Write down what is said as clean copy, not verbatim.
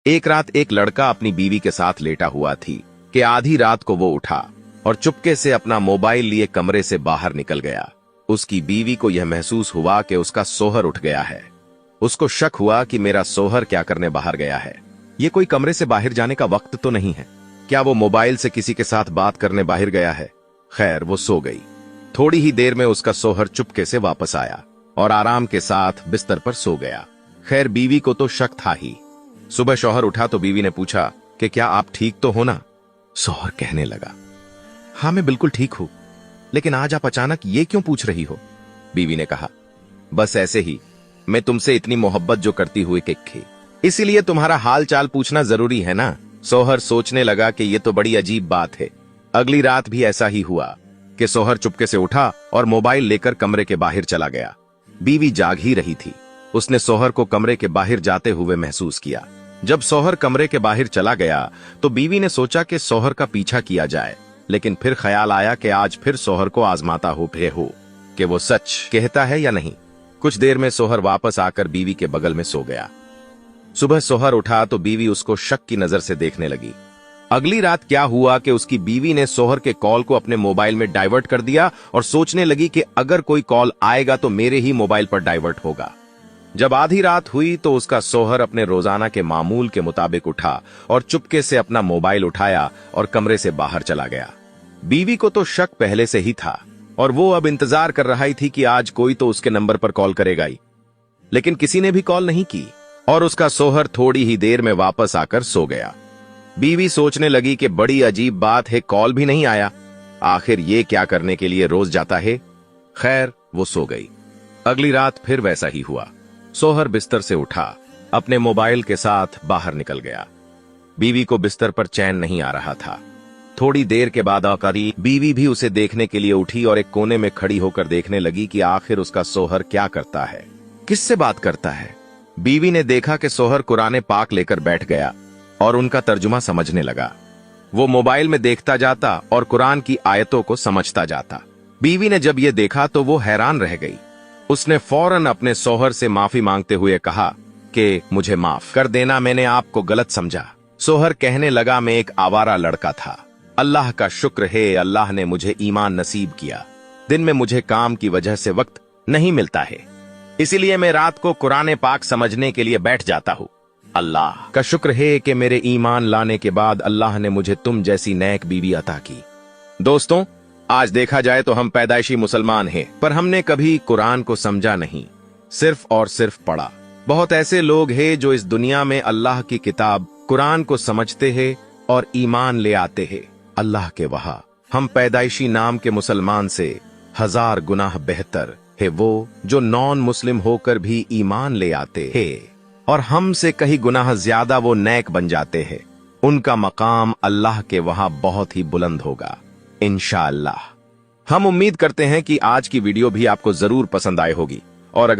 एक रात एक लड़का अपनी बीवी के साथ लेटा हुआ थी कि आधी रात को वो उठा और चुपके से अपना मोबाइल लिए कमरे से बाहर निकल गया। उसकी बीवी को यह महसूस हुआ कि उसका सोहर उठ गया है। उसको शक हुआ कि मेरा सोहर क्या करने बाहर गया है। ये कोई कमरे से बाहर जाने का वक्त तो नहीं है। क्या वो मोबाइल से किसी के साथ बात करने बाहर गया है? खैर, वो सो गई। थोड़ी ही देर में उसका सोहर चुपके से वापस आया और आराम के साथ बिस्तर पर सो गया। खैर, बीवी को तो शक था ही। सुबह शौहर उठा तो बीवी ने पूछा कि क्या आप ठीक तो हो ना? शौहर कहने लगा, हाँ मैं बिल्कुल ठीक हूं, लेकिन आज आप अचानक ये क्यों पूछ रही हो? बीवी ने कहा, बस ऐसे ही, मैं तुमसे इतनी मोहब्बत जो करती हुई कि इसीलिए तुम्हारा हाल चाल पूछना जरूरी है ना। शौहर सोचने लगा कि ये तो बड़ी अजीब बात है। अगली रात भी ऐसा ही हुआ कि शौहर चुपके से उठा और मोबाइल लेकर कमरे के बाहर चला गया। बीवी जाग ही रही थी। उसने शौहर को कमरे के बाहर जाते हुए महसूस किया। जब शौहर कमरे के बाहर चला गया तो बीवी ने सोचा कि शौहर का पीछा किया जाए, लेकिन फिर ख्याल आया कि आज फिर शौहर को आजमाता हो कि वो सच कहता है या नहीं। कुछ देर में शौहर वापस आकर बीवी के बगल में सो गया। सुबह शौहर उठा तो बीवी उसको शक की नजर से देखने लगी। अगली रात क्या हुआ कि उसकी बीवी ने शौहर के कॉल को अपने मोबाइल में डाइवर्ट कर दिया और सोचने लगी कि अगर कोई कॉल आएगा तो मेरे ही मोबाइल पर डाइवर्ट होगा। जब आधी रात हुई तो उसका शौहर अपने रोजाना के मामूल के मुताबिक उठा और चुपके से अपना मोबाइल उठाया और कमरे से बाहर चला गया। बीवी को तो शक पहले से ही था और वो अब इंतजार कर रही थी कि आज कोई तो उसके नंबर पर कॉल करेगा ही, लेकिन किसी ने भी कॉल नहीं की और उसका शौहर थोड़ी ही देर में वापस आकर सो गया। बीवी सोचने लगी कि बड़ी अजीब बात है, कॉल भी नहीं आया, आखिर ये क्या करने के लिए रोज जाता है। खैर, वो सो गई। अगली रात फिर वैसा ही हुआ। शौहर बिस्तर से उठा, अपने मोबाइल के साथ बाहर निकल गया। बीवी को बिस्तर पर चैन नहीं आ रहा था। थोड़ी देर के बाद आकारी बीवी भी उसे देखने के लिए उठी और एक कोने में खड़ी होकर देखने लगी कि आखिर उसका शौहर क्या करता है, किससे बात करता है। बीवी ने देखा कि शौहर कुरान पाक लेकर बैठ गया और उनका तर्जुमा समझने लगा। वो मोबाइल में देखता जाता और कुरान की आयतों को समझता जाता। बीवी ने जब ये देखा तो वो हैरान रह गई। उसने फौरन अपने शौहर से माफी मांगते हुए कहा कि मुझे माफ कर देना, मैंने आपको गलत समझा। शौहर कहने लगा, मैं एक आवारा लड़का था। अल्लाह का शुक्र है, अल्लाह ने मुझे ईमान नसीब किया। दिन में मुझे काम की वजह से वक्त नहीं मिलता है, इसीलिए मैं रात को कुरान पाक समझने के लिए बैठ जाता हूँ। अल्लाह का शुक्र है कि मेरे ईमान लाने के बाद अल्लाह ने मुझे तुम जैसी नेक बीवी अता की। दोस्तों, आज देखा जाए तो हम पैदाइशी मुसलमान हैं, पर हमने कभी कुरान को समझा नहीं, सिर्फ और सिर्फ पढ़ा। बहुत ऐसे लोग हैं जो इस दुनिया में अल्लाह की किताब कुरान को समझते हैं और ईमान ले आते हैं। अल्लाह के वहां हम पैदाइशी नाम के मुसलमान से 1000 गुनाह बेहतर है वो जो नॉन मुस्लिम होकर भी ईमान ले आते हैं, और हमसे कहीं गुनाह ज्यादा वो नेक बन जाते हैं। उनका मकाम अल्लाह के वहां बहुत ही बुलंद होगा इंशाअल्लाह। हम उम्मीद करते हैं कि आज की वीडियो भी आपको जरूर पसंद आई होगी, और अगर